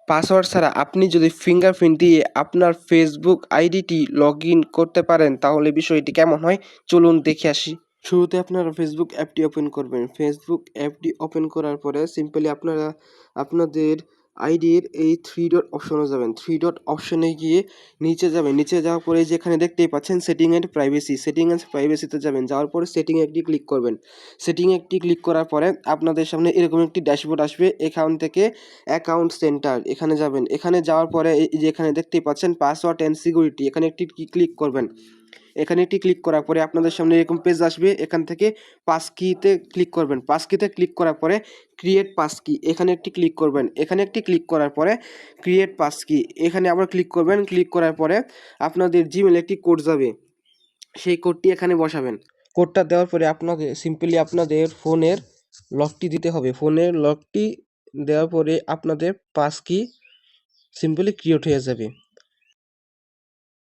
Password ছাড়া আপনি যদি ফিঙ্গারপ্রিন্ট দিয়ে আপনার ফেসবুক আইডিটি লগ ইন করতে পারেন তাহলে বিষয়টি কেমন হয় চলুন দেখে আসি। শুরুতে আপনারা ফেসবুক অ্যাপটি ওপেন করবেন। ফেসবুক অ্যাপটি ওপেন করার পরে সিম্পলি আপনারা আপনাদের আইডির এই থ্রি ডট অপশনে যাবেন। থ্রি ডট অপশনে গিয়ে নিচে যাবেন। নিচে যাওয়ার পরে যেখানে দেখতেই পাচ্ছেন setting and privacy, setting and প্রাইভেসিতে যাবেন। যাওয়ার পরে সেটিংয়ে একটি ক্লিক করবেন। সেটিংয়ে একটি ক্লিক করার পরে আপনাদের সামনে এরকম একটি ড্যাশবোর্ড আসবে। এখান থেকে অ্যাকাউন্ট সেন্টার এখানে যাবেন। এখানে যাওয়ার পরে এই যে এখানে দেখতেই পাচ্ছেন পাসওয়ার্ড অ্যান্ড সিকিউরিটি, এখানে একটি ক্লিক করবেন। এখানে একটি ক্লিক করার পরে আপনাদের সামনে এরকম পেজ আসবে। এখান থেকে পাসকিতে ক্লিক করবেন। পাসকিতে ক্লিক করার পরে ক্রিয়েট পাসকি এখানে একটি ক্লিক করবেন। এখানে একটি ক্লিক করার পরে ক্রিয়েট পাসকি এখানে আবার ক্লিক করবেন। ক্লিক করার পরে আপনাদের জিমেলে একটি কোড যাবে, সেই কোডটি এখানে বসাবেন। কোডটা দেওয়ার পরে আপনাকে সিম্পলি আপনাদের ফোনের লকটি দিতে হবে। ফোনের লকটি দেওয়ার পরে আপনাদের পাসকি সিম্পলি ক্রিয়েট হয়ে যাবে।